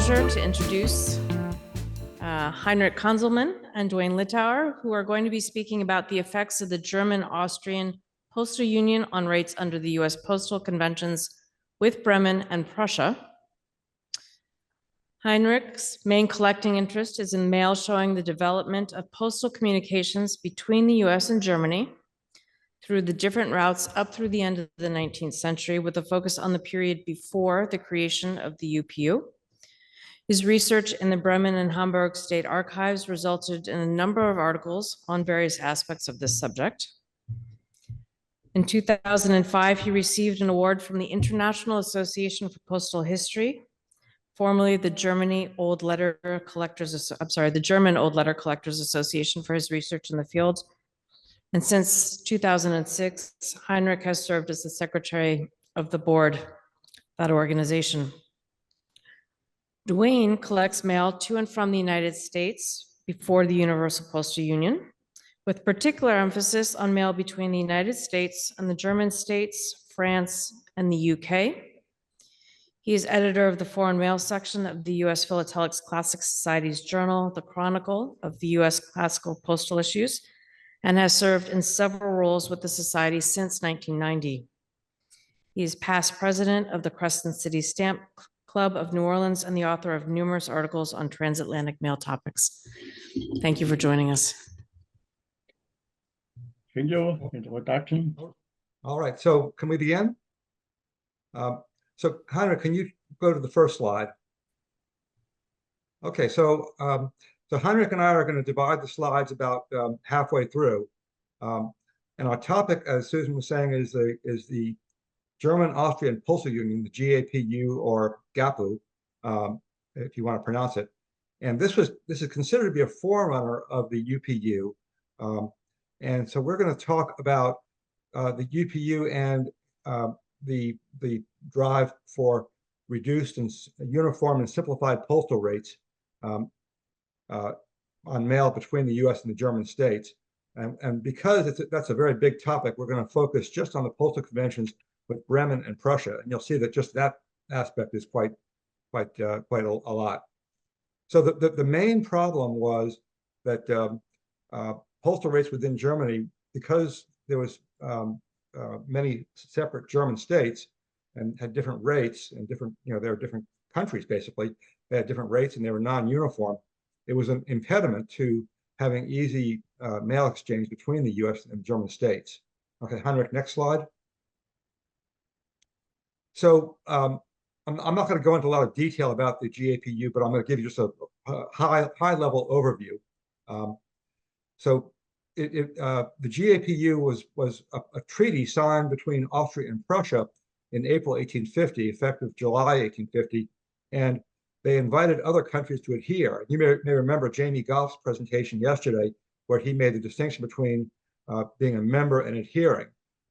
pleasure to introduce Heinrich Kanzelmann and Duane Litauer, who are going to be speaking about the effects of the German-Austrian Postal Union on rates under the U.S. Postal Conventions with Bremen and Prussia. Heinrich's main collecting interest is in mail showing the development of postal communications between the U.S. and Germany through the different routes up through the end of the 19th century, with a focus on the period before the creation of the UPU. His research in the Bremen and Hamburg state archives resulted in a number of articles on various aspects of this subject. In 2005, he received an award from the International Association for Postal History, formerly the German Old Letter Collectors Association, for his research in the field. And since 2006, Heinrich has served as the secretary of the board of that organization. Duane collects mail to and from the United States before the Universal Postal Union, with particular emphasis on mail between the United States and the German states, France, and the UK. He is editor of the Foreign Mail section of the U.S. Philatelics Classic Society's journal, The Chronicle of the U.S. Classical Postal Issues, and has served in several roles with the Society since 1990. He is past president of the Crescent City Stamp Club of New Orleans and the author of numerous articles on transatlantic mail topics. Thank you for joining us. Thank you. Introduction. All right, so can we begin? So Heinrich, can you go to the first slide? Okay, so Heinrich and I are going to divide the slides about halfway through. And our topic, as Susan was saying, is the German-Austrian Postal Union, the GAPU or GAPU, if you want to pronounce it. And this is considered to be a forerunner of the UPU. And so we're going to talk about the UPU and the drive for reduced and uniform and simplified postal rates on mail between the U.S. and the German states. And because that's a very big topic, we're going to focus just on the postal conventions with Bremen and Prussia. And you'll see that just that aspect is quite a lot. So the main problem was that postal rates within Germany, because there was many separate German states and had different rates and different, they were different countries basically. They had different rates and they were non-uniform. It was an impediment to having easy mail exchange between the U.S. and German states. Okay, Heinrich, next slide. So I'm not going to go into a lot of detail about the GAPU, but I'm going to give you just a high-level overview. The GAPU was a treaty signed between Austria and Prussia in April 1850, effective July 1850, and they invited other countries to adhere. You may remember Jamie Goff's presentation yesterday, where he made the distinction between being a member and adhering.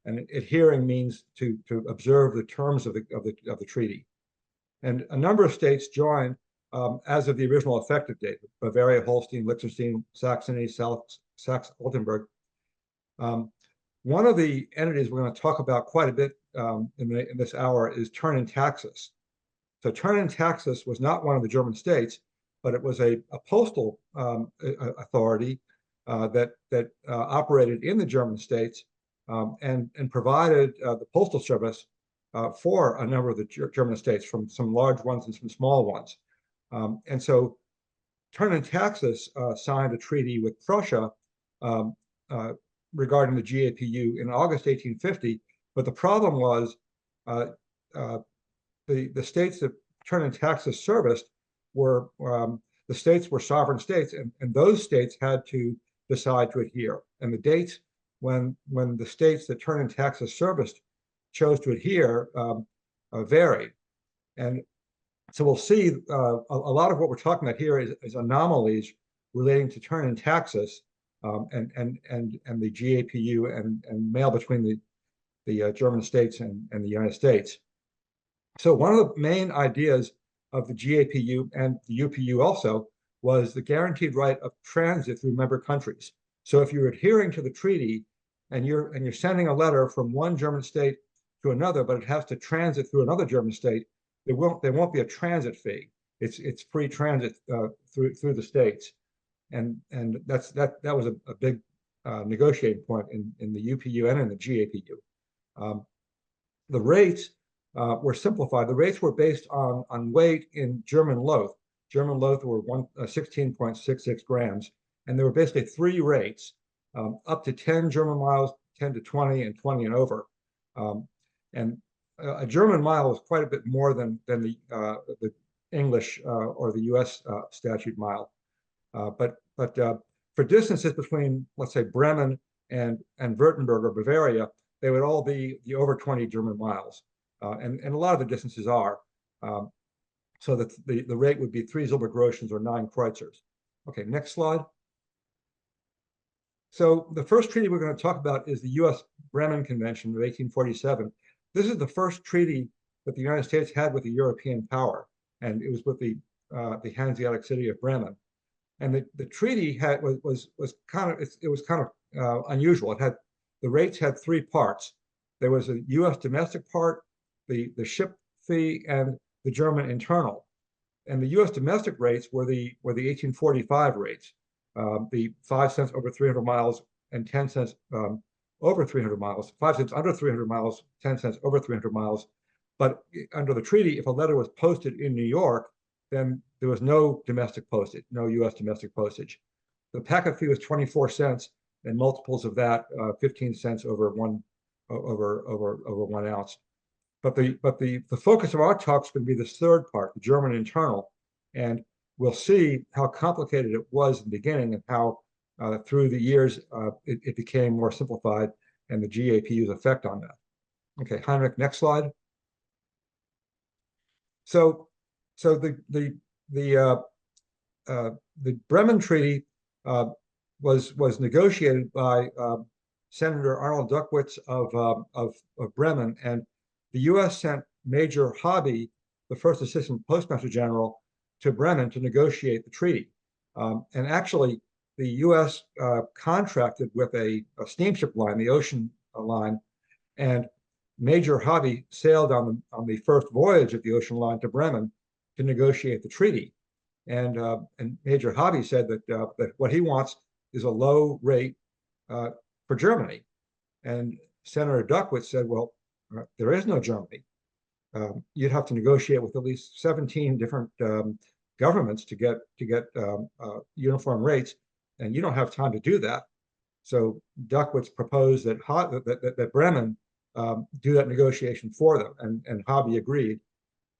And adhering means to observe the terms of the treaty. And a number of states joined as of the original effective date: Bavaria, Holstein, Liechtenstein, Saxony, Saxe-Altenburg. One of the entities we're going to talk about quite a bit in this hour is Turninn-Taxis. So Turninn-Taxis was not one of the German states, but it was a postal authority that operated in the German states and provided the postal service for a number of the German states, from some large ones and some small ones. And so Turninn-Taxis signed a treaty with Prussia regarding the GAPU in August 1850. But the problem was the states that Turninn-Taxis serviced were the states were sovereign states, and those states had to decide to adhere. And the dates when the states that Turninn-Taxis serviced chose to adhere varied. And so we'll see a lot of what we're talking about here is anomalies relating to Turninn-Taxis and the GAPU and mail between the German states and the United States. So one of the main ideas of the GAPU and the UPU also was the guaranteed right of transit through member countries. So if you're adhering to the treaty and you're sending a letter from one German state to another, but it has to transit through another German state, there won't be a transit fee. it's free transit through the states, and that was a big negotiating point in the UPU and in the GAPU. The rates were simplified. The rates were based on weight in German loaf. German loaf were 16.66 grams, and there were basically three rates, up to 10 German miles, 10 to 20, and 20 and over. And a German mile is quite a bit more than the English or the U.S. statute mile. But for distances between, let's say, Bremen and Württemberg or Bavaria, they would all be over 20 German miles. And a lot of the distances are. So that the rate would be 3 Silbergroschens or 9 Kreuzers. Okay, next slide. So the first treaty we're going to talk about is the U.S. Bremen Convention of 1847. This is the first treaty that the United States had with a European power, and it was with the Hanseatic city of Bremen. And the treaty was kind of unusual. The rates had three parts. There was a U.S. domestic part, the ship fee, and the German internal. And the U.S. domestic rates were the 1845 rates, the 5 cents over 300 miles and 10 cents over 300 miles, 5 cents under 300 miles, 10 cents over 300 miles. But under the treaty, if a letter was posted in New York, then there was no domestic postage, no U.S. domestic postage. The packet fee was 24 cents, and multiples of that, 15 cents over one ounce. But the focus of our talk is going to be this third part, the German internal, and we'll see how complicated it was in the beginning and how through the years it became more simplified, and the GAPU's effect on that. Okay, Heinrich, next slide. So the Bremen Treaty was negotiated by Senator Arnold Duckwitz of Bremen, and the U.S. sent Major Hobby, the first Assistant Postmaster General, to Bremen to negotiate the treaty. And actually, the U.S. contracted with a steamship line, the ocean line, and Major Hobby sailed on the first voyage of the ocean line to Bremen to negotiate the treaty. And Major Hobby said that what he wants is a low rate for Germany. And Senator Duckwitz said, well, there is no Germany. You'd have to negotiate with at least 17 different governments to get uniform rates, and you don't have time to do that. So Duckwitz proposed that Bremen do that negotiation for them, and Hobby agreed.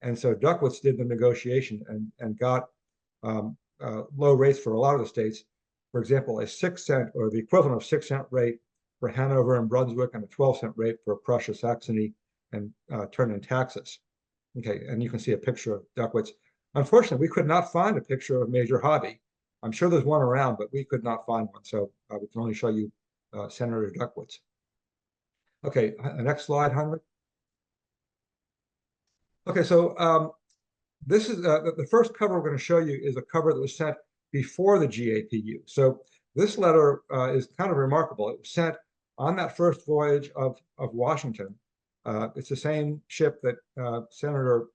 And so Duckwitz did the negotiation and got low rates for a lot of the states. For example, a 6 cent or the equivalent of 6 cent rate for Hanover and Brunswick, and a 12 cent rate for Prussia, Saxony, and Turn and Taxis. Okay, and you can see a picture of Duckwitz. Unfortunately, we could not find a picture of Major Hobby. I'm sure there's one around, but we could not find one. So we can only show you Senator Duckwitz. Okay, next slide, Heinrich. Okay, so this is the first cover we're going to show you is a cover that was sent before the GAPU. So this letter is kind of remarkable. It was sent on that first voyage of Washington. It's the same ship that Senator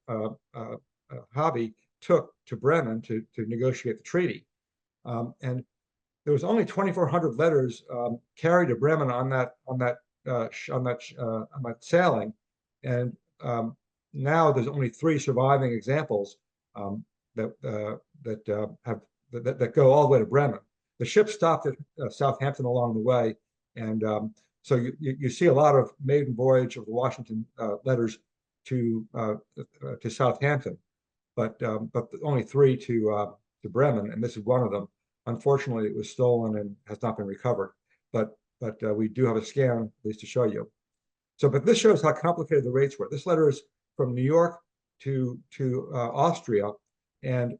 Hobby took to Bremen to negotiate the treaty. And there was only 2,400 letters carried to Bremen on that sailing, and now there's only 3 surviving examples that go all the way to Bremen. The ship stopped at Southampton along the way, and so you see a lot of maiden voyage of the Washington letters to Southampton, but only 3 to Bremen, and this is one of them. Unfortunately, it was stolen and has not been recovered, but we do have a scan at least to show you. So, but this shows how complicated the rates were. This letter is from New York to Austria, and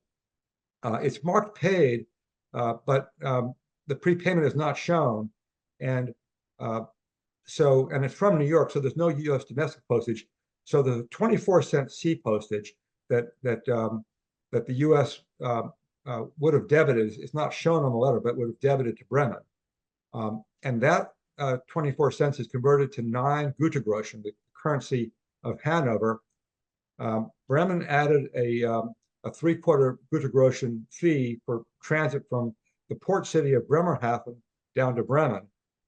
it's marked paid, but the prepayment is not shown, and it's from New York, so there's no U.S. domestic postage. So the 24-cent sea postage that the U.S. Would have debited is not shown on the letter, but would have debited to Bremen, and that 24 cents is converted to 9 Gütegroschen, the currency of Hanover. Bremen added a a 3/4 Gütergroschen fee for transit from the port city of Bremerhaven down to Bremen.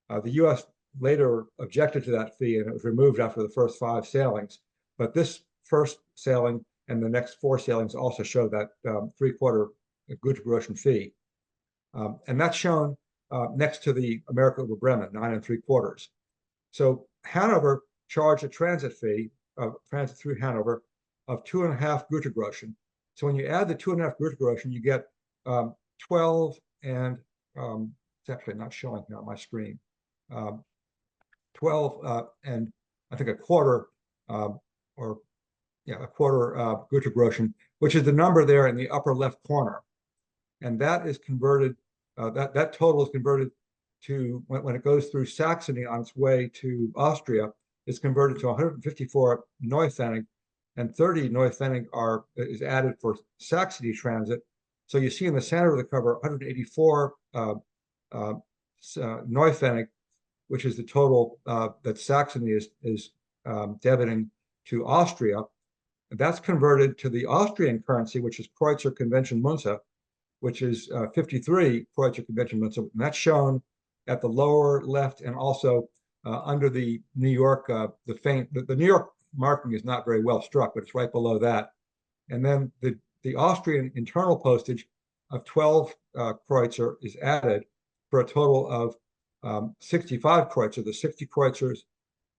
The U.S. later objected to that fee, and it was removed after the first 5 sailings. But this first sailing and the next 4 sailings also show that 3/4 Gütergroschen fee. And that's shown next to the America over Bremen, 9 3/4. So Hanover charged a transit fee of transit through Hanover of 2.5 Gütergroschen. So when you add the 2.5 Gütergroschen, you get 12 and it's actually not showing here on my screen. 12 and I think a quarter or yeah, a quarter Gütergroschen, which is the number there in the upper left corner. And that is converted, that total is converted to, when it goes through Saxony on its way to Austria, is converted to 154 Neupfennig, and 30 Neupfennig is added for Saxony transit. So you see in the center of the cover 184 Neupfennig, which is the total that Saxony is debiting to Austria. And that's converted to the Austrian currency, which is Kreuzer Convention Münze, which is 53 Kreuzer Convention Münze. And that's shown at the lower left and also under the New York, the New York marking is not very well struck, but it's right below that. And then the Austrian internal postage of 12 Kreuzer is added for a total of 65 Kreuzer, the 60 Kreuzers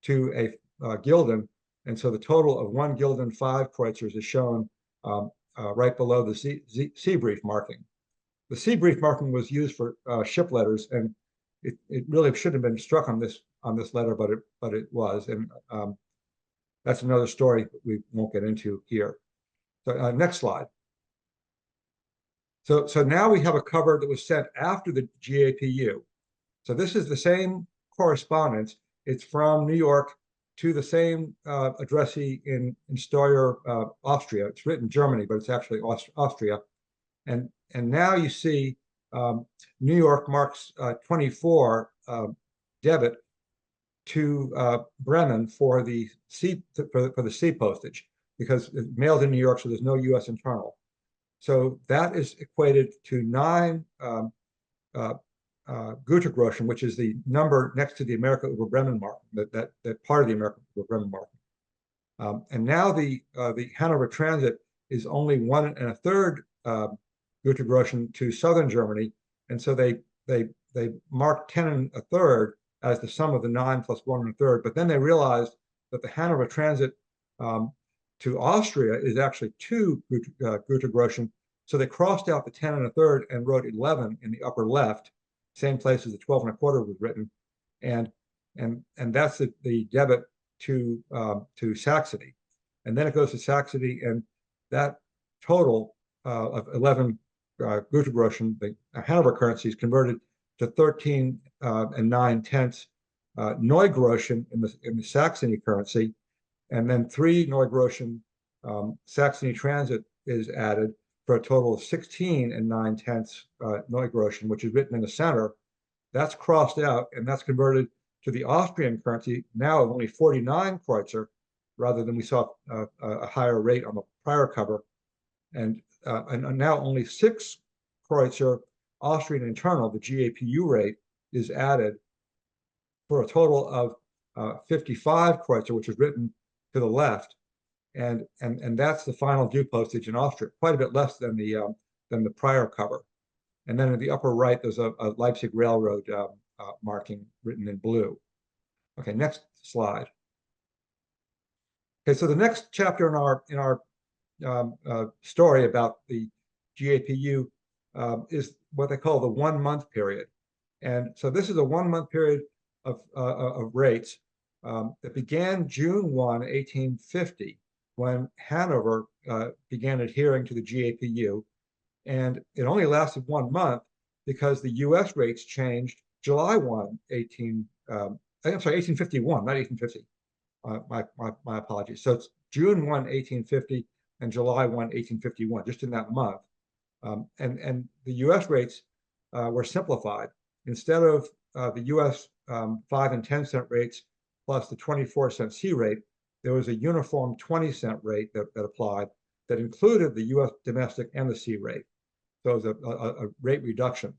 to a Gulden. And so the total of 1 Gulden, 5 Kreuzers is shown right below the C brief marking. The C brief marking was used for ship letters, and it really shouldn't have been struck on this letter, but it was, and that's another story that we won't get into here. So next slide. So now we have a cover that was sent after the GAPU. So this is the same correspondence. It's from New York to the same addressee in Steuer, Austria. It's written Germany, but it's actually Austria. And now you see New York marks 24 debit to Bremen for the C postage, because it's mailed in New York, so there's no U.S. internal. So that is equated to 9 Gütergroschen, which is the number next to the America over Bremen mark, that part of the America over Bremen mark. And now the Hanover transit is only 1 1/3 Gütergroschen to southern Germany, and so they mark 10 1/3 as the sum of the 9 plus 1 1/3. But then they realized that the Hanover transit to Austria is actually 2 Gütergroschen, so they crossed out the 10 1/3 and wrote 11 in the upper left, same place as the 12 1/4 was written, and that's the debit to Saxony, and then it goes to Saxony, and that total of 11 Gütergroschen, the Hanover currency, is converted to 13 9/10 Neugroschen in the Saxony currency, and then 3 Neugroschen Saxony transit is added for a total of 16 9/10 Neugroschen, which is written in the center. That's crossed out, and that's converted to the Austrian currency, now of only 49 Kreuzer, rather than we saw a higher rate on the prior cover. And now only 6 Kreuzer Austrian internal, the GAPU rate, is added for a total of 55 Kreuzer, which is written to the left, and that's the final due postage in Austria, quite a bit less than the prior cover. And then in the upper right, there's a Leipzig Railroad marking written in blue. Okay, next slide. Okay, so the next chapter in our story about the GAPU is what they call the 1 month period. And so this is a 1 month period of rates that began June 1, 1850, when Hanover began adhering to the GAPU. And it only lasted 1 month because the U.S. rates changed July 1, 1851, not 1850. My apologies. So it's June 1, 1850 and July 1, 1851, just in that month. And the U.S. rates were simplified. Instead of the U.S. 5 and 10 cent rates plus the 24 cent C rate, there was a uniform 20 cent rate that applied. that included the US domestic and the C rate. So it was a rate reduction.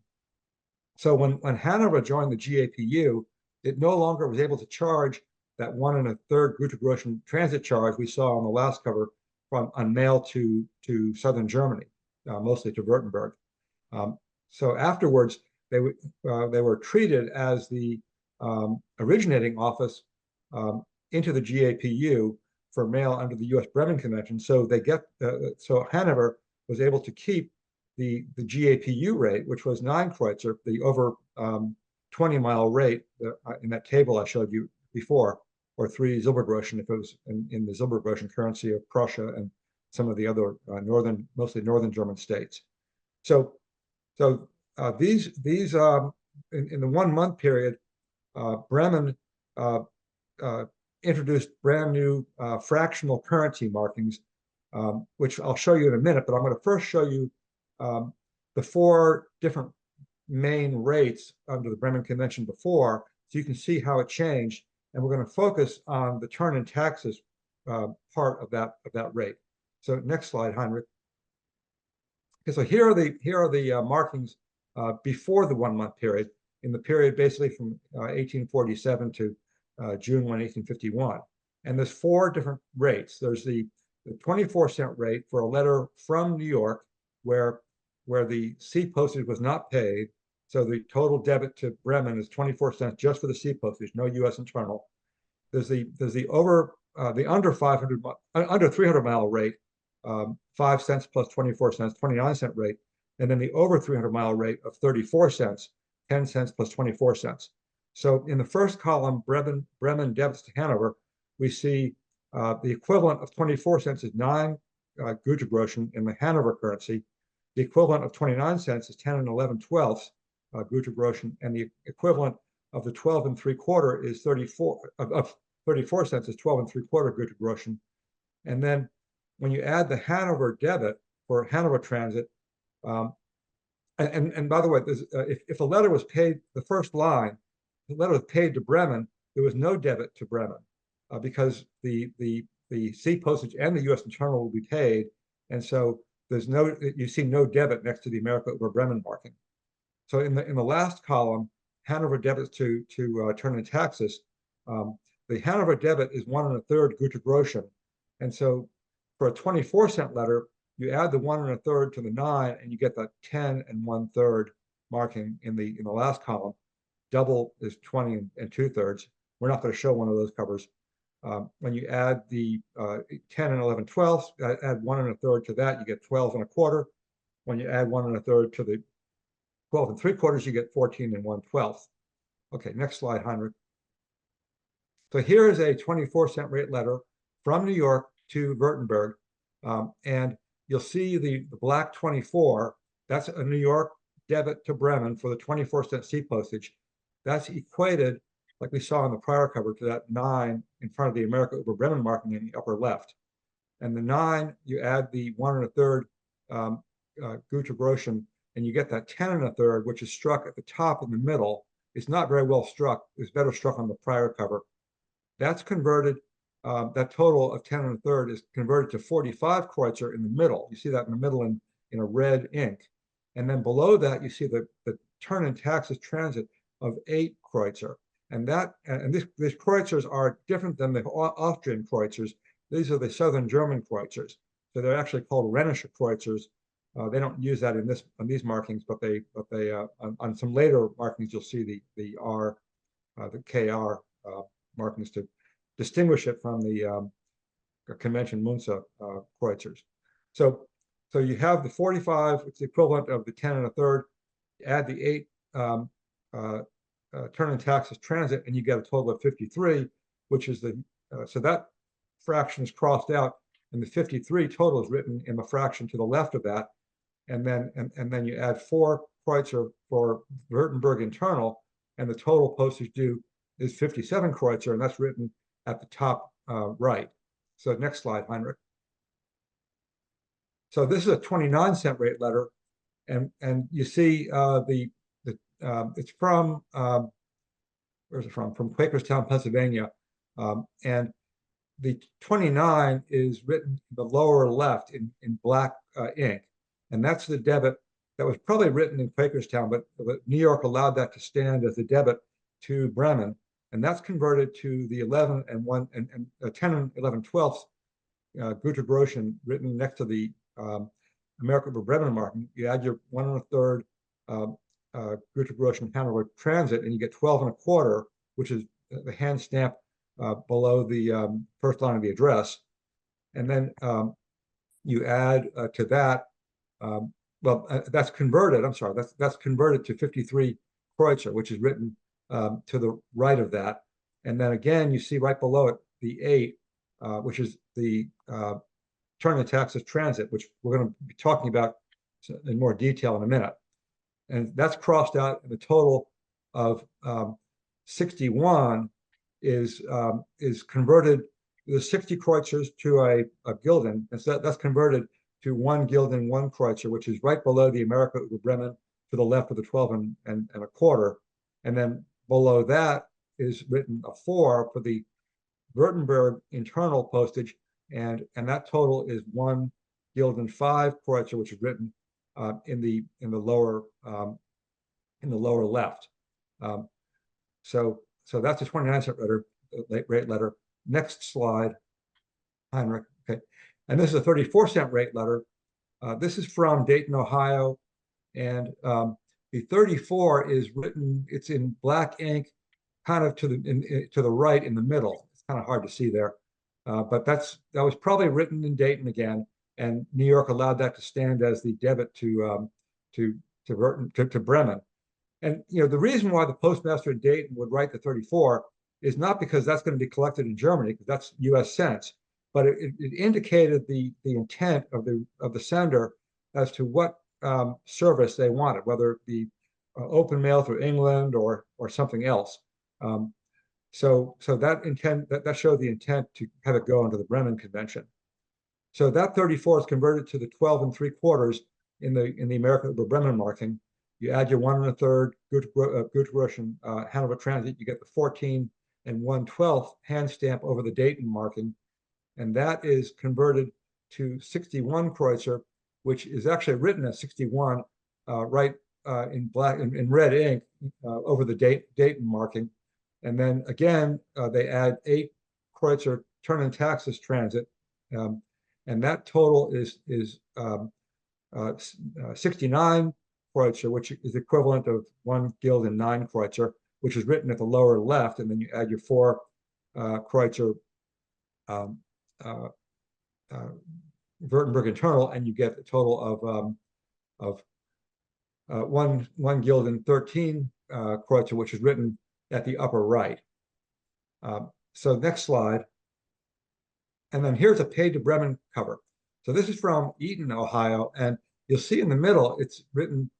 So when Hanover joined the GAPU, it no longer was able to charge that 1 1/3 Gütergroschen transit charge we saw on the last cover on mail to southern Germany, mostly to Württemberg. So afterwards, they were treated as the originating office into the GAPU for mail under the U.S. Bremen Convention. So so Hanover was able to keep the GAPU rate, which was 9 Kreutzer, the over 20-mile rate in that table I showed you before, or 3 Silbergroschen if it was in the Silbergroschen currency of Prussia and some of the other mostly northern German states. So these in the 1 month period, Bremen introduced brand new fractional currency markings, which I'll show you in a minute, but I'm going to first show you the 4 different main rates under the Bremen Convention before, so you can see how it changed. And we're going to focus on the turn in taxes part of that rate. So next slide, Heinrich. Okay, so here are the markings before the 1 month period, in the period basically from 1847 to June 1, 1851. And there's 4 different rates. There's the 24-cent rate for a letter from New York where the C postage was not paid. So the total debit to Bremen is 24 cents just for the C postage, no U.S. internal. There's the under 300 mile rate, 5 cents plus 24 cents, 29-cent rate, and then the over 300 mile rate of 34 cents, 10 cents plus 24 cents. So in the first column, Bremen debits to Hanover, we see the equivalent of 24 cents is 9 Gütergroschen in the Hanover currency. The equivalent of 29 cents is 10 and 11/12 Gütergroschen, and the equivalent of the 12 3/4 is 34 cents is 12 3/4 Gütergroschen. And then when you add the Hanover debit for Hanover transit, and by the way, if a letter was paid, the first line, the letter was paid to Bremen, there was no debit to Bremen because the C postage and the U.S. internal will be paid, and so you see no debit next to the America over Bremen marking. So in the last column, Hanover debits to turn in taxes. The Hanover debit is 1 1/3 Gütergroschen, and so for a 24-cent letter, you add the 1 1/3 to the 9, and you get that 10 and 1/3 marking in the last column. Double is 20 and 2/3. We're not going to show one of those covers. When you add the 10 and 11/12, add 1 1/3 to that, you get 12 1/4. When you add 1 1/3 to the 12 3/4, you get 14 and 1/12. Okay, next slide, Heinrich. So here is a 24-cent rate letter from New York to Württemberg, and you'll see the black 24. That's a New York debit to Bremen for the 24-cent C postage. That's equated, like we saw in the prior cover, to that 9 in front of the America over Bremen marking in the upper left. And the 9, you add the 1 1/3 Gütergroschen, and you get that 10 1/3, which is struck at the top in the middle. It's not very well struck. It's better struck on the prior cover. That's converted. That total of 10 1/3 is converted to 45 Kreutzer in the middle. You see that in the middle in a red ink. And then below that, you see the turn in taxes transit of 8 Kreutzer. And these Kreutzers are different than the Austrian Kreutzers. These are the southern German Kreutzers. So they're actually called Rheinische Kreutzers. They don't use that on these markings, but they on some later markings you'll see the R, the KR markings to distinguish it from the convention Münze Kreutzers. So you have the 45, it's the equivalent of the 10 1/3. Add the 8 turn in taxes transit, and you get a total of 53, which is so that fraction is crossed out, and the 53 total is written in the fraction to the left of that, and then you add 4 Kreutzer for Württemberg internal, and the total postage due is 57 Kreutzer, and that's written at the top right. So next slide, Heinrich. So this is a 29-cent rate letter, and you see it's from where's it from? From Quakerstown, Pennsylvania, and the 29 is written in the lower left in black ink, and that's the debit that was probably written in Quakerstown, but New York allowed that to stand as a debit to Bremen, and that's converted to the 11 and 1 and 10 and 11/12 Gute Groschen written next to the American Bremen marking. You add your 1 1/3 Gute Groschen Hanover Transit, and you get 12 1/4, which is the hand stamp below the first line of the address. And then you add to that, that's converted, I'm sorry, that's converted to 53 Kreutzer, which is written to the right of that. And then again, you see right below it, the 8, which is the turn and taxes transit, which we're going to be talking about in more detail in a minute. And that's crossed out, and the total of 61 is converted. The 60 Kreutzers to a Gulden, and so that's converted to 1 Gulden, 1 Kreutzer, which is right below the America Über Bremen to the left of the 12 and 1/4. And then below that is written a 4 for the Württemberg internal postage, and that total is 1 Gulden 5 Kreutzer, which is written in the lower left. So that's a 29-cent rate letter. Next slide, Heinrich. Okay, and this is a 34-cent rate letter. This is from Dayton, Ohio, and the 34 is written. It's in black ink, kind of to the right in the middle. It's kind of hard to see there, but that was probably written in Dayton again, and New York allowed that to stand as the debit to Bremen. And the reason why the postmaster in Dayton would write the 34 is not because that's going to be collected in Germany, because that's U.S. cents, but it indicated the intent of the sender as to what service they wanted, whether it be open mail through England or something else. So that showed the intent to have it go into the Bremen Convention. So that 34 is converted to the 12 3/4 in the American Bremen marking. You add your 1 1/3 Gute Groschen Hanover Transit, you get the 14 1/12 hand stamp over the Dayton marking, and that is converted to 61 Kreutzer, which is actually written as 61 right in black in red ink over the Dayton marking. And then again, they add 8 Kreutzer turn and taxes transit, and that total is 69 Kreutzer, which is equivalent of 1 Gulden 9 Kreutzer, which is written at the lower left, and then you add your 4 Kreutzer Württemberg internal, and you get a total of 1 Gulden 13 Kreutzer, which is written at the upper right. So next slide. And then here's a paid to Bremen cover. So this is from Eaton, Ohio, and you'll see in the middle, it's written,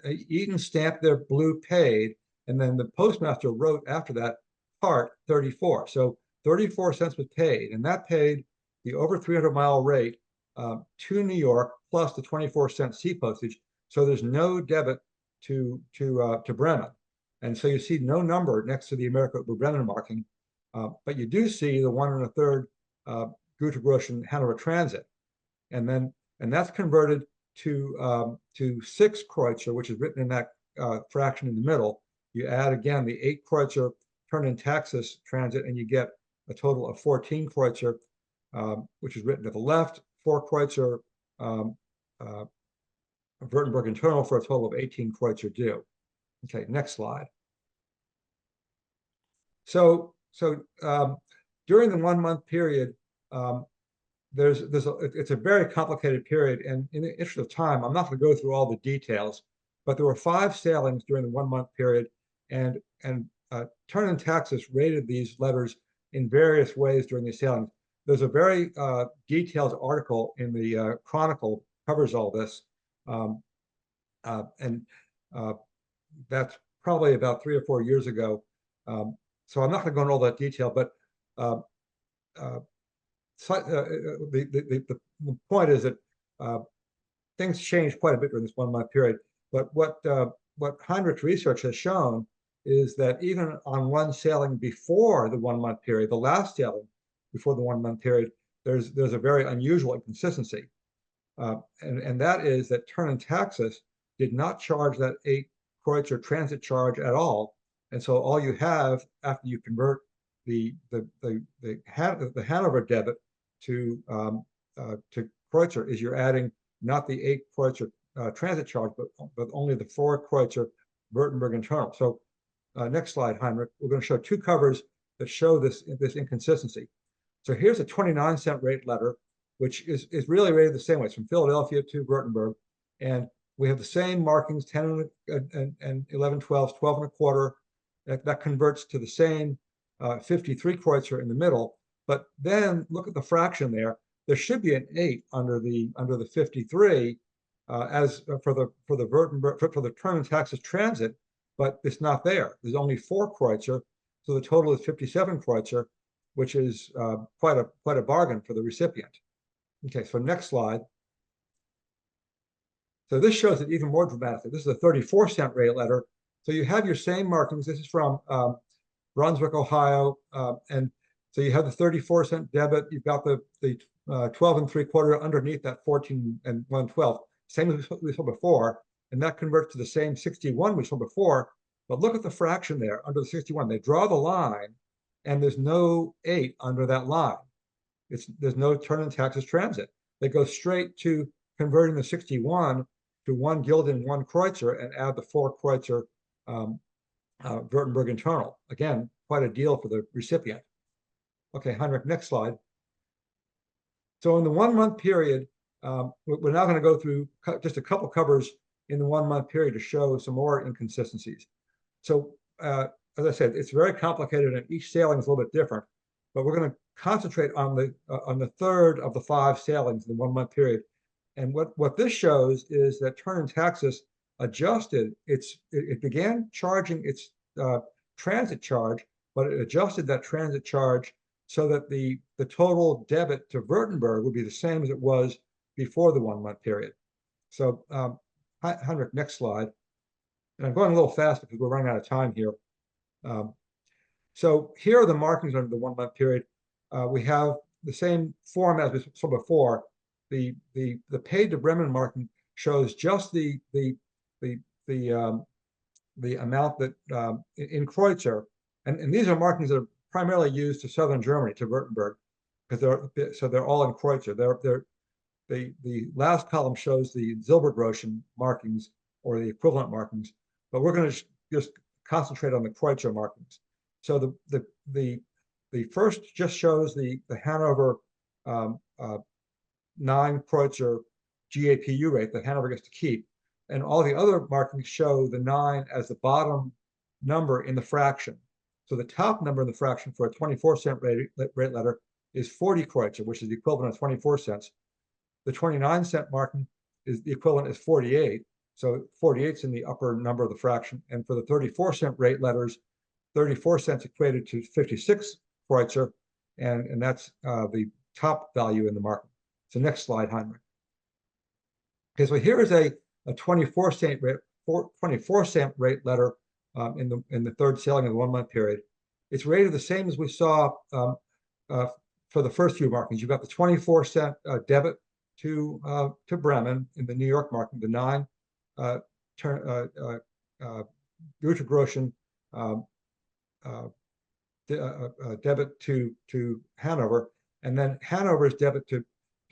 Eaton stamped their blue paid, and then the postmaster wrote after that part 34. So 34 cents was paid, and that paid the over 300-mile rate to New York plus the 24-cent sea postage. So there's no debit to Bremen. And so you see no number next to the America Über Bremen marking, but you do see the 1 1/3 Gute Groschen Hanover Transit, and that's converted to 6 Kreutzer, which is written in that fraction in the middle. You add again the 8 Kreutzer turn in taxes transit, and you get a total of 14 Kreutzer, which is written at the left. 4 Kreutzer Württemberg internal for a total of 18 Kreutzer due. Okay, next slide. So during the 1 month period, it's a very complicated period, and in the interest of time, I'm not going to go through all the details, but there were 5 sailings during the 1 month period, and Turn and Taxis rated these letters in various ways during the sailings. There's a very detailed article in the Chronicle covers all this, and that's probably about 3 or 4 years ago. So I'm not going to go into all that detail, but the point is that things changed quite a bit during this 1 month period. But what Heinrich's research has shown is that even on one sailing before the 1 month period, the last sailing, before the 1 month period, there's a very unusual inconsistency. And that is that Turn Taxis did not charge that 8 Kreutzer transit charge at all. And so all you have after you convert the Hanover debit to Kreutzer is you're adding not the 8 Kreutzer transit charge, but only the 4 Kreutzer Württemberg internal. So next slide, Heinrich. We're going to show 2 covers that show this inconsistency. So here's a 29-cent rate letter, which is really rated the same way. It's from Philadelphia to Württemberg, and we have the same markings, 10 and 11 twelfths, 12 and a quarter. That converts to the same 53 Kreutzer in the middle. But then look at the fraction there. There should be an 8 under the 53 as for the Württemberg for the Turn Taxis transit, but it's not there. There's only 4 Kreutzer, so the total is 57 Kreutzer, which is quite a bargain for the recipient. Okay, so next slide. So this shows it even more dramatically. This is a 34-cent rate letter. So you have your same markings. This is from Brunswick, Ohio, and so you have the 34-cent debit. You've got the 12 and 3/4 underneath that 14 and 1/12, same as we saw before, and that converts to the same 61 we saw before. But look at the fraction there under the 61. They draw the line, and there's no 8 under that line. There's no Turn Taxis transit. They go straight to converting the 61 to 1 Gulden, 1 Kreutzer, and add the 4 Kreutzer Württemberg internal. Again, quite a deal for the recipient. Okay, Heinrich, next slide. So in the 1 month period, we're now going to go through just a couple covers in the 1 month period to show some more inconsistencies. So as I said, it's very complicated and each sailing is a little bit different, but we're going to concentrate on the third of the 5 sailings in the 1 month period. And what this shows is that Turn Taxis adjusted it began charging its transit charge, but it adjusted that transit charge so that the total debit to Württemberg would be the same as it was before the 1 month period. So Heinrich, next slide. And I'm going a little fast because we're running out of time here. So here are the markings under the 1 month period. We have the same form as we saw before. The paid to Bremen marking shows just the amount that in Kreutzer, and these are markings that are primarily used to southern Germany, to Württemberg, because they're all in Kreutzer. The last column shows the Silbergroschen markings or the equivalent markings, but we're going to just concentrate on the Kreutzer markings. So the first just shows the Hanover 9 Kreutzer GAPU rate that Hanover gets to keep, and all the other markings show the 9 as the bottom number in the fraction. So the top number in the fraction for a 24-cent rate letter is 40 Kreutzer, which is the equivalent of 24 cents. The 29-cent marking is the equivalent is 48. So 48's in the upper number of the fraction. And for the 34-cent rate letters, 34 cents equated to 56 Kreutzer, and that's the top value in the marking. So next slide, Heinrich. Okay, so here is a 24-cent rate letter in the third sailing of the 1 month period. It's rated the same as we saw for the first few markings. You've got the 24-cent debit to Bremen in the New York marking, the 9 Gütergroschen debit to Hanover, and then Hanover's debit to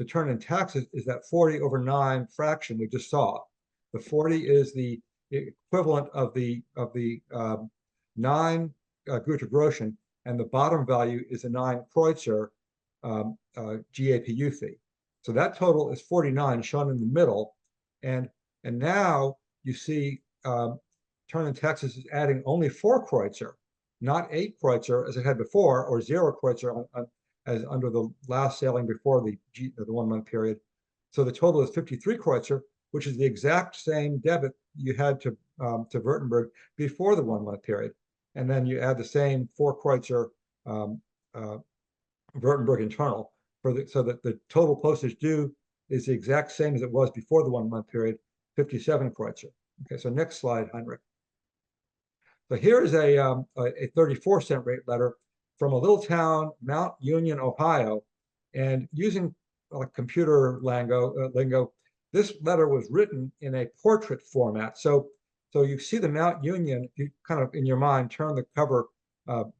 Turn Taxis is that 40/9 fraction we just saw. The 40 is the equivalent of the 9 Gütergroschen, and the bottom value is a 9 Kreutzer GAPU fee. So that total is 49, shown in the middle, and now you see Turn Taxis is adding only 4 Kreutzer, not 8 Kreutzer as it had before, or 0 Kreutzer as under the last sailing before the 1 month period. So the total is 53 Kreutzer, which is the exact same debit you had to Württemberg before the 1 month period. And then you add the same 4 Kreutzer Württemberg internal so that the total postage due is the exact same as it was before the 1 month period, 57 Kreutzer. Okay, so next slide, Heinrich. So here is a 34-cent rate letter. from a little town, Mount Union, Ohio, and using computer lingo, this letter was written in a portrait format. So you see the Mount Union, you kind of in your mind turn the cover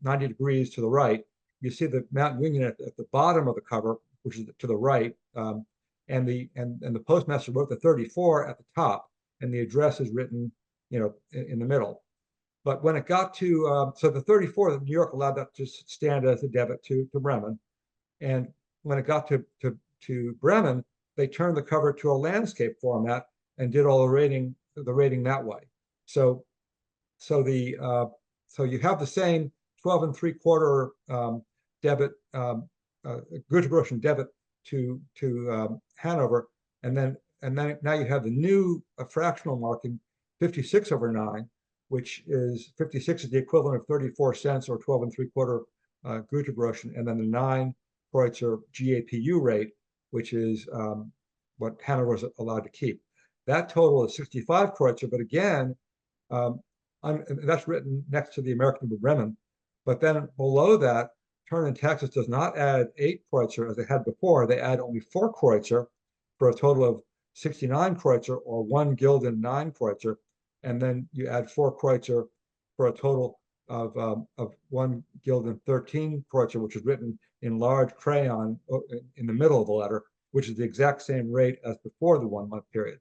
90 degrees to the right. You see the Mount Union at the bottom of the cover, which is to the right, and the postmaster wrote the 34 at the top, and the address is written, in the middle. But when it got to so the 34, New York allowed that to stand as a debit to Bremen, and when it got to Bremen, they turned the cover to a landscape format and did all the rating that way. So you have the same 12 3/4 debit, Gütergroschen debit to Hanover, and then now you have the new fractional marking 56/9, which is 56 is the equivalent of 34 cents or 12 3/4 Gütergroschen, and then the 9 Kreutzer GAPU rate, which is what Hanover is allowed to keep. That total is 65 Kreutzer, but again, that's written next to the American Bremen. But then below that, Turn in Texas does not add 8 Kreutzer as they had before. They add only 4 Kreutzer for a total of 69 Kreutzer, or 1 Gulden 9 Kreutzer. And then you add 4 Kreutzer for a total of 1 Gulden 13 Kreutzer, which is written in large crayon in the middle of the letter, which is the exact same rate as before the 1 month period.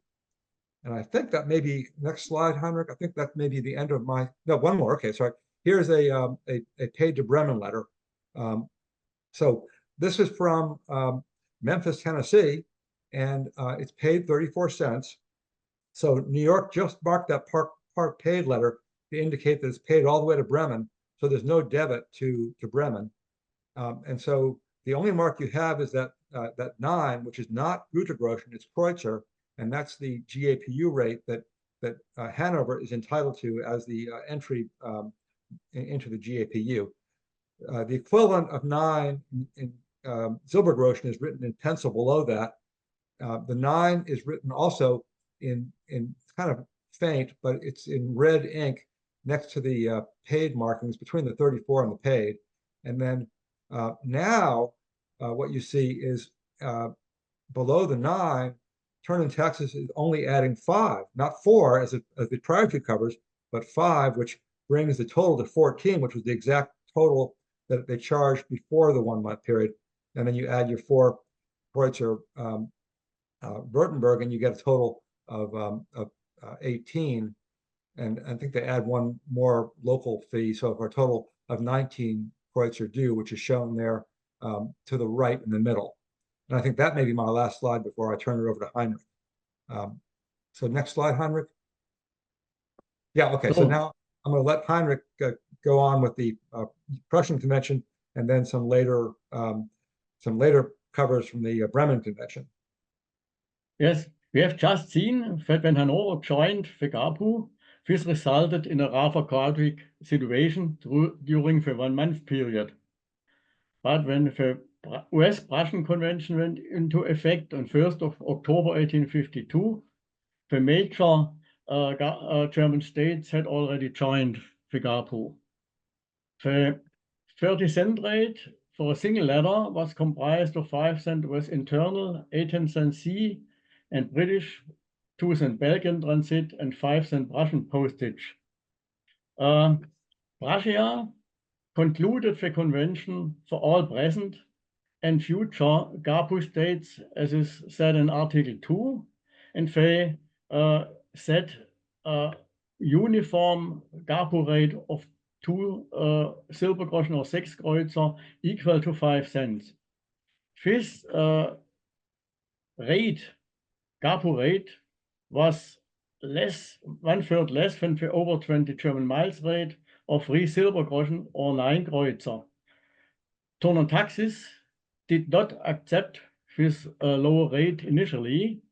And I think that may be, next slide, Heinrich, I think that may be the end of my, no, one more, okay, sorry. Here's a paid to Bremen letter. So this is from Memphis, Tennessee, and it's paid 34 cents. So New York just marked that part paid letter to indicate that it's paid all the way to Bremen. So there's no debit to Bremen. And so the only mark you have is that 9, which is not Gütergroschen, it's Kreutzer, and that's the GAPU rate that Hanover is entitled to as the entry into the GAPU. The equivalent of 9 in Silbergroschen is written in pencil below that. The 9 is written also in kind of faint, but it's in red ink next to the paid markings between the 34 and the paid. And then now what you see is below the 9, Turn in Texas is only adding 5, not 4 as the prior two covers, but 5, which brings the total to 14, which was the exact total that they charged before the 1 month period. And then you add your 4 Kreutzer Württemberg, and you get a total of 18. And I think they add 1 more local fee. So for a total of 19 Kreutzer due, which is shown there to the right in the middle. And I think that may be my last slide before I turn it over to Heinrich. So next slide, Heinrich. Yeah, okay. So now I'm going to let Heinrich go on with the Prussian Convention, and then some later covers from the Bremen Convention. Yes, we have just seen that when Hanover joined the GAPU, this resulted in a rather chaotic situation during the 1 month period. But when the US-Prussian Convention went into effect on 1st of October 1852, the major German states had already joined the GAPU. The 30-cent rate for a single letter was comprised of 5 cents was internal, 18 cents C, and British, 2 cents Belgian transit, and 5 cents Prussian postage. Prussia concluded the convention for all present and future GAPU states, as is said in Article 2, and they set a uniform GAPU rate of 2 Silbergroschen or 6 Kreutzer equal to 5 cents. This rate, GAPU rate, was less, 1/3 less than the over 20 German miles rate of 3 Silbergroschen or 9 Kreutzer. Turn in Texas did not accept this lower rate initially,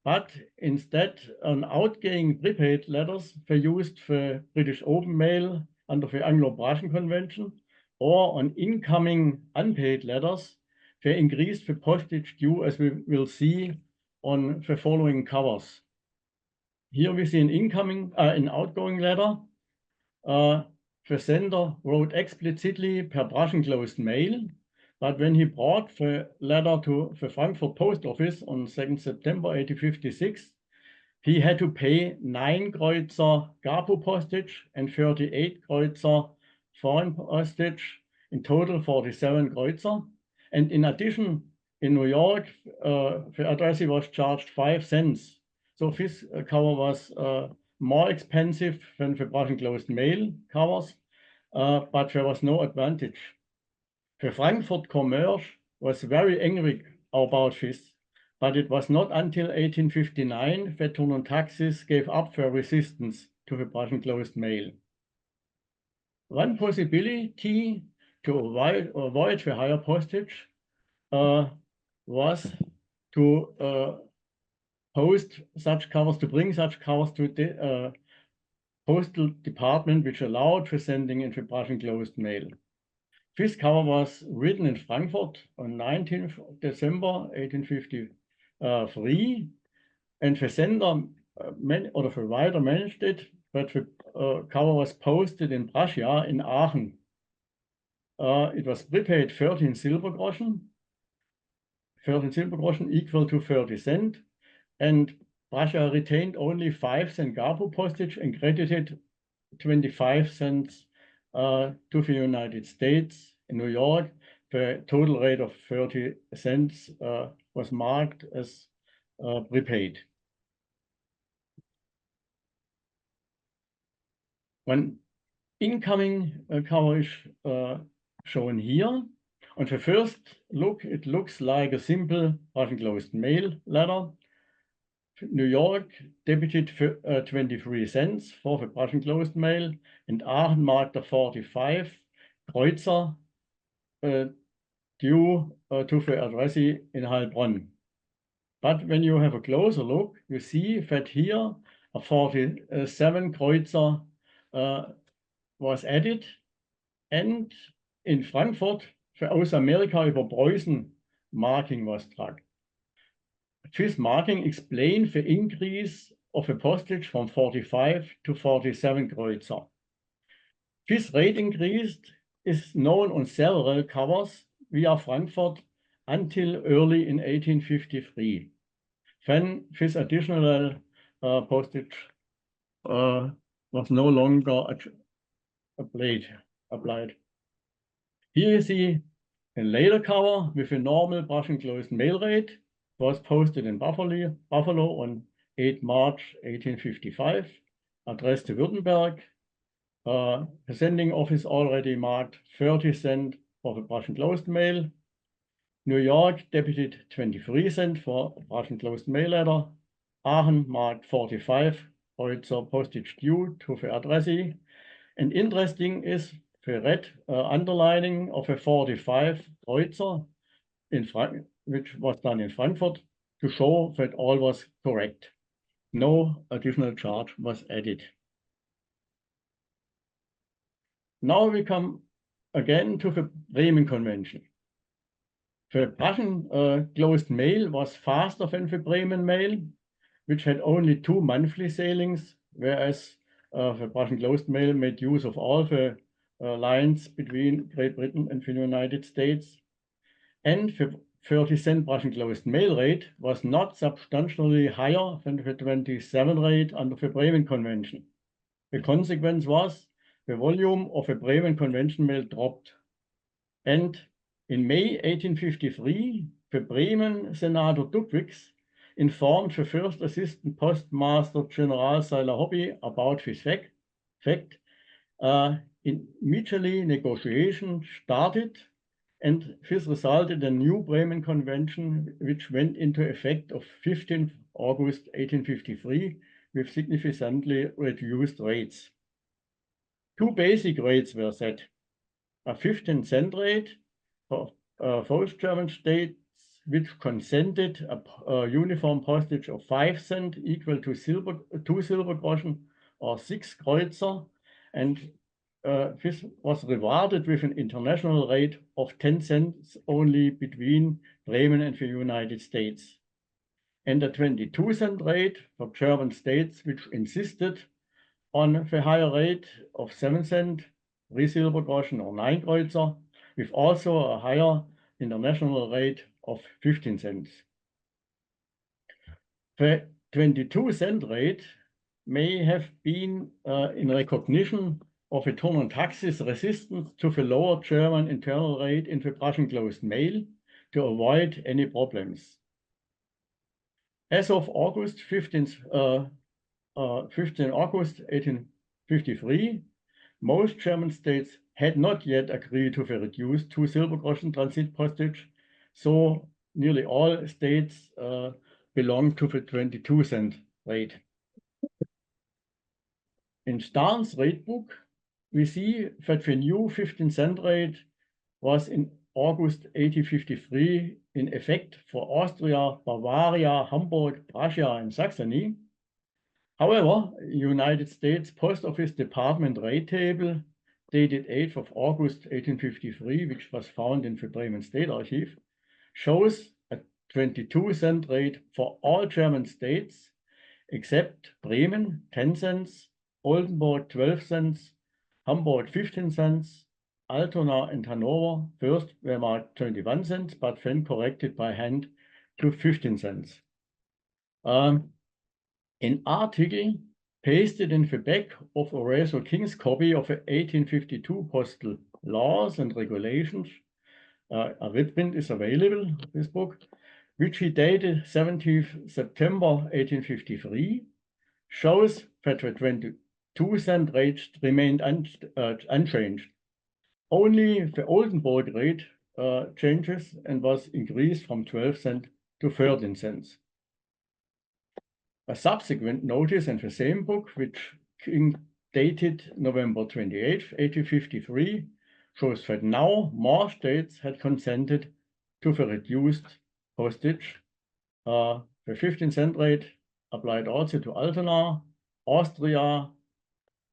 but instead on outgoing prepaid letters they used the British open mail under the Anglo-Prussian Convention, or on incoming unpaid letters they increased the postage due, as we will see on the following covers. Here we see an outgoing letter. The versender wrote explicitly per brush enclosed mail, but when he brought the letter to the Frankfurt post office on 2nd September 1856, he had to pay 9 Kreuzer GAPU postage and 38 Kreuzer foreign postage, in total 47 Kreuzer. And in addition, in New York, the address was charged 5 cents. So this cover was more expensive than the brush enclosed mail covers, but there was no advantage. The Frankfurt commerce was very angry about this, but it was not until 1859 that Turn and Taxis gave up their resistance to the brush enclosed mail. One possibility to avoid the higher postage was to post such covers, to bring such covers to the postal department, which allowed the sending in the brush enclosed mail. This cover was written in Frankfurt on 19th December 1853, and the sender or the writer managed it, but the cover was posted in Prussia in Aachen. It was prepaid 13 Silbergroschen equal to 30 cents, and Prussia retained only 5 cent GAPU postage and credited 25 cents to the United States. In New York, the total rate of 30 cents was marked as prepaid. One incoming cover is shown here. On the first look, it looks like a simple brush enclosed mail letter. New York debited 23 cents for the brush enclosed mail, and Aachen marked a 45 Kreuzer due to the addressee in Heilbronn. But when you have a closer look, you see that here a 47 Kreuzer was added, and in Frankfurt the aus Amerika über Preußen marking was struck. This marking explains the increase of the postage from 45 to 47 Kreuzer. This rate increase is known on several covers via Frankfurt until early in 1853. Then this additional postage was no longer applied. Here you see a later cover with a normal brush enclosed mail rate. Was posted in Buffalo on 8 March 1855, addressed to Württemberg. The sending office already marked 30 cents for the brush enclosed mail. New York debited 23 cents for brush enclosed mail letter. Aachen marked 45 Kreuzer postage due to the addressee. And interesting is the red underlining of a 45 Kreuzer in which was done in Frankfurt to show that all was correct. No additional charge was added. Now we come again to the Bremen Convention. The Prussian closed mail was faster than the Bremen mail, which had only 2 monthly sailings, whereas the Prussian closed mail made use of all the lines between Great Britain and the United States. And the 30-cent brush enclosed mail rate was not substantially higher than the 27 rate under the Bremen Convention. The consequence was the volume of the Bremen Convention mail dropped. And in May 1853, the Bremen Senator Duckwitz informed the first assistant postmaster General Seiler Hobby about this fact. Immediately negotiations started, and this resulted in a new Bremen Convention, which went into effect of 15th August 1853 with significantly reduced rates. 2 basic rates were set: a 15-cent rate for both German states, which consented a uniform postage of 5 cents equal to 2 Silbergroschen or 6 Kreuzer, and this was rewarded with an international rate of 10 cents only between Bremen and the United States. And a 22-cent rate for German states, which insisted on the higher rate of 7 cents, 3 Silbergroschen or 9 Kreuzer, with also a higher international rate of 15 cents. The 22-cent rate may have been in recognition of return on taxes resistance to the lower German internal rate in the Prussian closed mail to avoid any problems. As of August 15 August 1853, most German states had not yet agreed to the reduced 2 Silbergroschen transit postage, so nearly all states belong to the 22-cent rate. In Starn's rate book, we see that the new 15-cent rate was in August 1853 in effect for Austria, Bavaria, Hamburg, Prussia, and Saxony. However, United States Post Office Department rate table dated 8th of August 1853, which was found in the Bremen State Archive, shows a 22-cent rate for all German states except Bremen, 10 cents, Oldenburg, 12 cents, Hamburg, 15 cents, Altona and Hanover first were marked 21 cents, but then corrected by hand to 15 cents. An article pasted in the back of Horatio King's copy of the 1852 Postal Laws and Regulations, a reprint is available, this book, which he dated 17th September 1853, shows that the 22-cent rate remained unchanged. Only the Oldenburg rate changes and was increased from 12 cents to 13 cents. A subsequent notice in the same book, which King dated November 28, 1853, shows that now more states had consented to the reduced postage. The 15-cent rate applied also to Altona, Austria,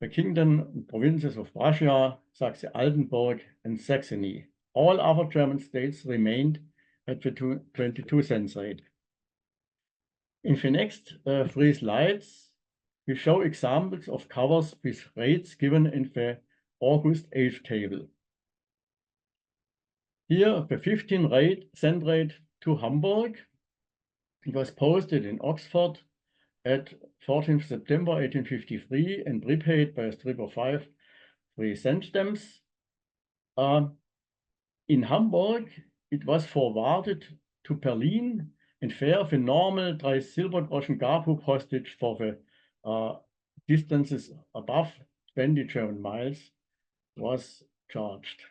the Kingdom and Provinces of Prussia, Saxe-Altenburg, and Saxony. All other German states remained at the 22-cent rate. In the next 3 slides, we show examples of covers with rates given in the August 8th table. Here, the 15-cent rate to Hamburg. It was posted in Oxford at 14th September 1853 and prepaid by a strip of 5 3-cent stamps. In Hamburg, it was forwarded to Berlin, and there the normal 3 Silbergroschen GAPU postage for the distances above 20 German miles was charged.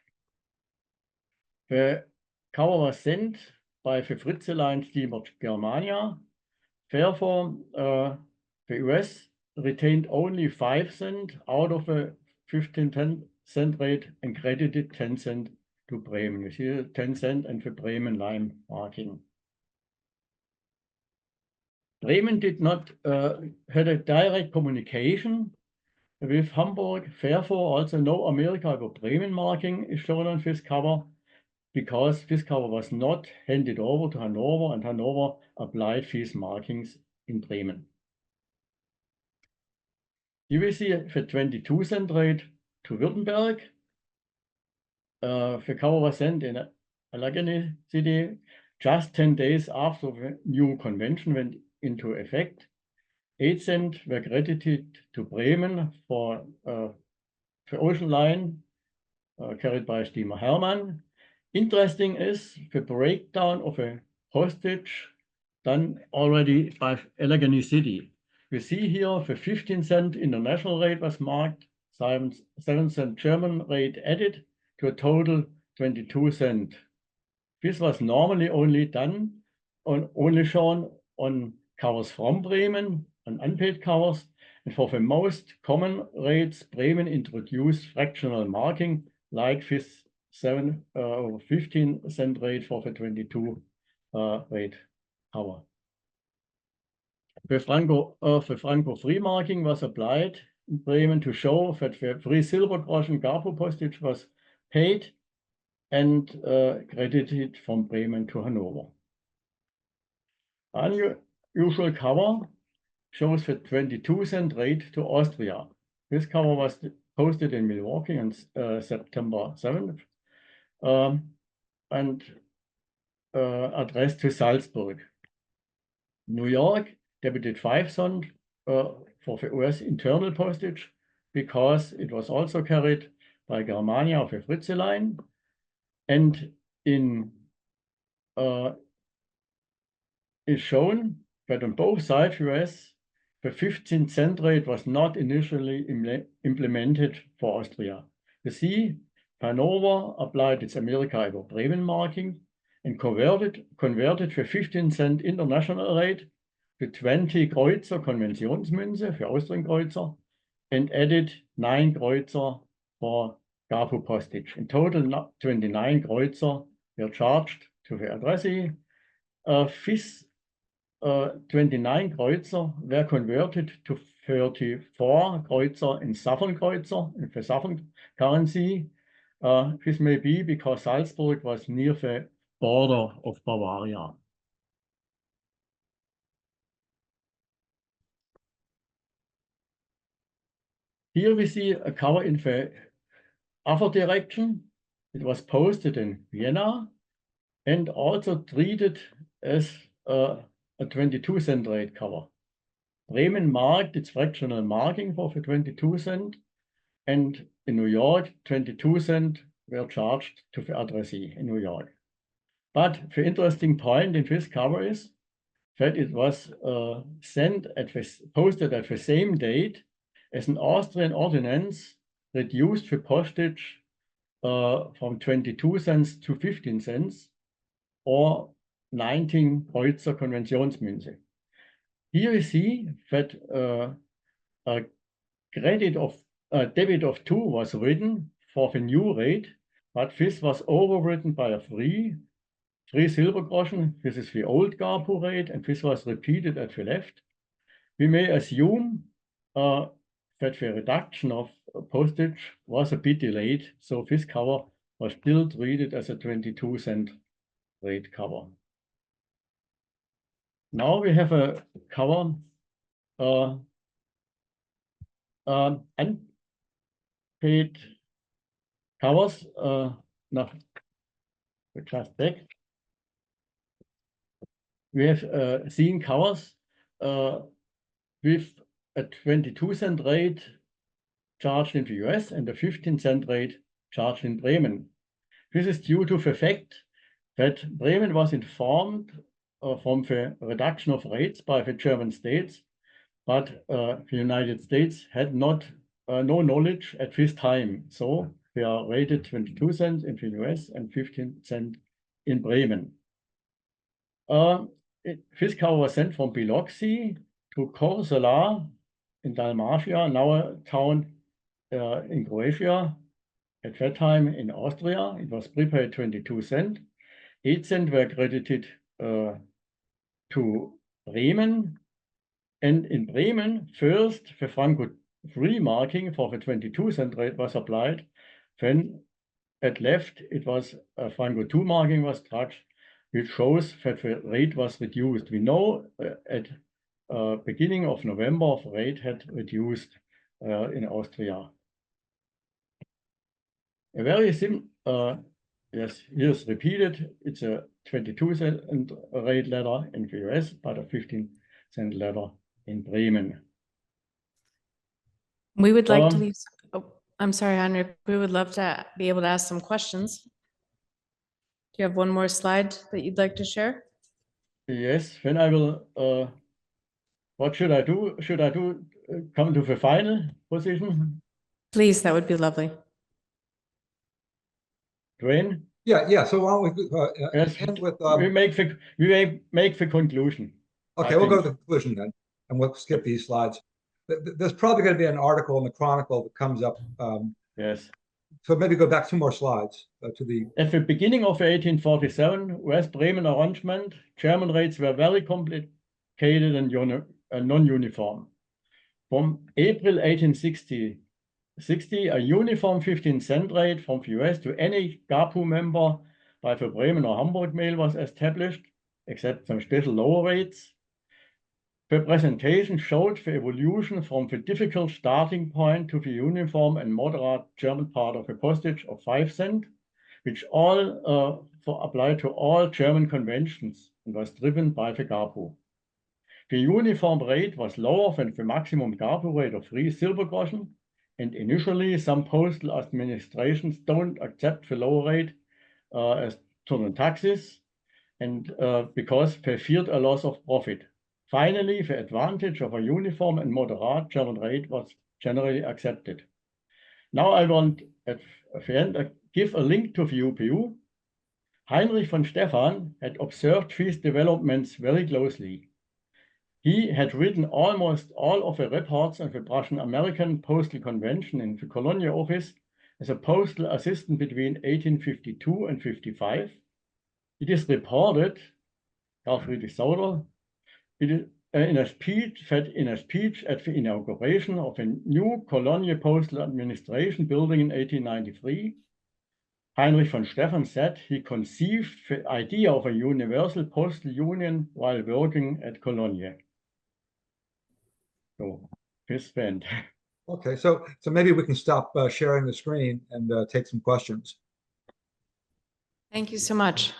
The cover was sent by the Fritze Line steamer Germania. Therefore, the US retained only 5 cents out of the 15-cent rate and credited 10 cents to Bremen. You see 10 cents and the Bremen line marking. Bremen did not had a direct communication with Hamburg. Therefore, also no America over Bremen marking is shown on this cover, because this cover was not handed over to Hanover, and Hanover applied these markings in Bremen. Here we see the 22-cent rate to Württemberg. The cover was sent in Allegheny City just 10 days after the new convention went into effect. 8 cents were credited to Bremen for the ocean line carried by steamer Hermann. Interesting is the breakdown of a postage done already by Allegheny City. We see here the 15-cent international rate was marked, 7-cent German rate added to a total 22 cents. This was normally only done only shown on covers from Bremen, on unpaid covers, and for the most common rates, Bremen introduced fractional marking like this 7 or 15-cent rate for the 22 rate cover. The Franco free marking was applied in Bremen to show that the 3 Silbergroschen GAPU postage was paid and credited from Bremen to Hanover. Unusual cover shows the 22-cent rate to Austria. This cover was posted in Milwaukee on September 7th, and addressed to Salzburg. New York debited 5 cents for the US internal postage because it was also carried by Germania of the Fritze line, and in is shown that on both sides US, the 15-cent rate was not initially implemented for Austria. You see, Hanover applied its America over Bremen marking and converted the 15-cent international rate to 20 Kreuzer Konventionsmünze für Austrian Kreuzer and added 9 Kreuzer for GAPU postage. In total, 29 Kreuzer were charged to the addressee. 29 Kreuzer were converted to 34 Kreuzer in Southern Kreuzer, in the Southern currency. This may be because Salzburg was near the border of Bavaria. Here we see a cover in the other direction. It was posted in Vienna and also treated as a 22-cent rate cover. Bremen marked its fractional marking for the 22 cent, and in New York, 22 cents were charged to the addressee in New York. But the interesting point in this cover is that it was posted at the same date as an Austrian ordinance reduced the postage from 22 cents to 15 cents, or 19 Kreuzer Konventionsmünze. Here we see that a debit of 2 was written for the new rate, but this was overwritten by a 3 silver groschen. This is the old GAPU rate, and this was repeated at the left. We may assume that the reduction of postage was a bit delayed, so this cover was still treated as a 22-cent rate cover. Now we have a cover unpaid covers. No, just back. We have seen covers with a 22-cent rate charged in the US and a 15-cent rate charged in Bremen. This is due to the fact that Bremen was informed from the reduction of rates by the German states, but the United States had no knowledge at this time. So they are rated 22 cents in the US and 15 cents in Bremen. This cover was sent from Biloxi to Korsela in Dalmatia, now a town in Croatia. At that time in Austria, it was prepaid 22 cents. 8 cents were credited to Bremen. And in Bremen, first the Franco 3 marking for the 22-cent rate was applied. Then at left, it was a Franco 2 marking was struck, which shows that the rate was reduced. We know at beginning of November, the rate had reduced in Austria. A very simple, yes, here's repeated. It's a 22-cent rate letter in the US, but a 15-cent letter in Bremen. We would like to leave. Oh, I'm sorry, Heinrich. We would love to be able to ask some questions. Do you have one more slide that you'd like to share? Yes, then I will. What should I do? Should I come to the final position? Please, that would be lovely. Dwayne? Yeah. So why don't we Yes, end with we make the conclusion. okay, we'll go to the conclusion then, and we'll skip these slides. There's probably going to be an article in the Chronicle that comes up. Yes. So maybe go back 2 more slides to the. At the beginning of 1847, West Bremen arrangement, German rates were very complicated and non-uniform. From April 1860, a uniform 15-cent rate from the US to any GAPU member by the Bremen or Hamburg mail was established, except some special lower rates. The presentation showed the evolution from the difficult starting point to the uniform and moderate German part of the postage of 5 cents, which all applied to all German conventions and was driven by the GAPU. The uniform rate was lower than the maximum GAPU rate of 3 silver groschen, and initially some postal administrations don't accept the lower rate as turn taxes, and because they feared a loss of profit. Finally, the advantage of a uniform and moderate German rate was generally accepted. Now I want at the end give a link to the UPU. Heinrich von Stephan had observed these developments very closely. He had written almost all of the reports of the Prussian-American Postal Convention in the Colonial Office as a postal assistant between 1852 and 55. It is reported, Karl Friedrich Sauter, in a speech at the inauguration of a new colonial postal administration building in 1893, Heinrich von Stephan said he conceived the idea of a Universal Postal Union while working at Cologne. So, his friend. Okay, so maybe we can stop sharing the screen and take some questions. Thank you so much.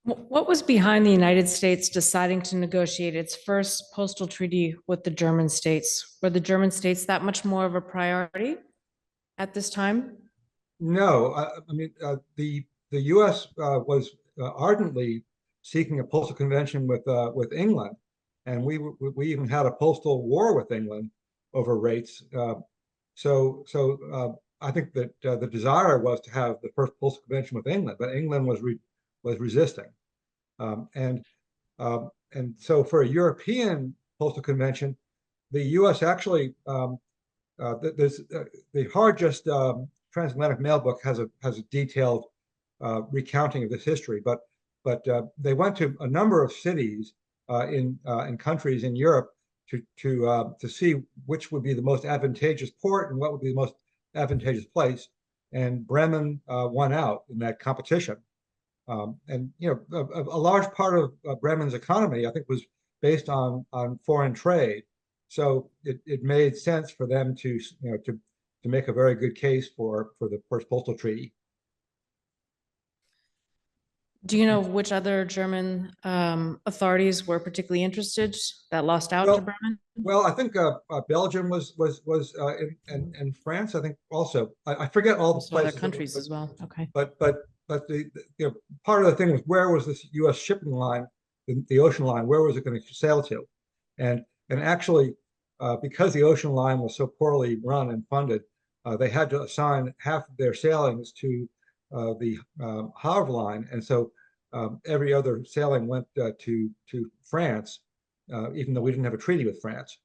What was behind the United States deciding to negotiate its first postal treaty with the German states? Were the German states that much more of a priority at this time? No, I mean, the U.S. was ardently seeking a postal convention with England, and we even had a postal war with England over rates. So I think that the desire was to have the first postal convention with England, but England was resisting, and so for a European postal convention, the U.S. actually there's the Harjust transatlantic mail book has a detailed recounting of this history, but they went to a number of cities in countries in Europe to see which would be the most advantageous port and what would be the most advantageous place, and Bremen won out in that competition. And you know, a large part of Bremen's economy, I think, was based on foreign trade, so it made sense for them to make a very good case for the first postal treaty. Do you know which other German authorities were particularly interested that lost out to Bremen? Well, I think Belgium was and France, I think also. I forget all the places. Other countries as well. Okay. But the part of the thing was, where was this U.S. shipping line, the ocean line, where was it going to sail to? And actually, because the ocean line was so poorly run and funded, they had to assign half of their sailings to the Havre line, and so every other sailing went to France, even though we didn't have a treaty with France.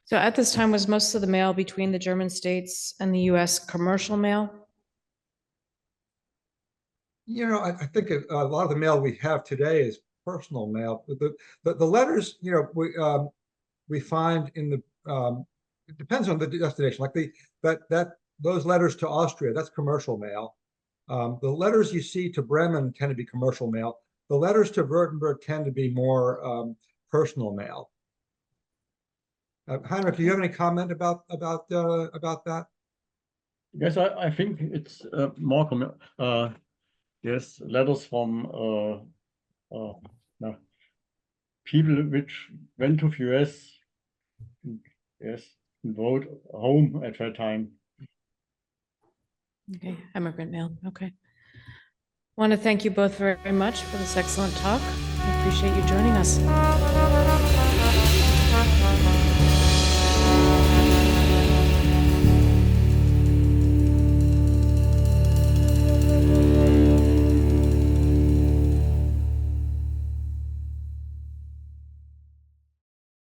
So at this time, was most of the mail between the German states and the U.S. commercial mail? You know, I think a lot of the mail we have today is personal mail. The letters, you know, we find in the it depends on the destination. Like those letters to Austria, that's commercial mail. The letters you see to Bremen tend to be commercial mail. The letters to Württemberg tend to be more personal mail. Heinrich, do you have any comment about that? Yes, I think it's more yes, letters from people which went to the US, yes, and wrote home at that time. Okay, immigrant mail. Okay. Want to thank you both very much for this excellent talk. I appreciate you joining us.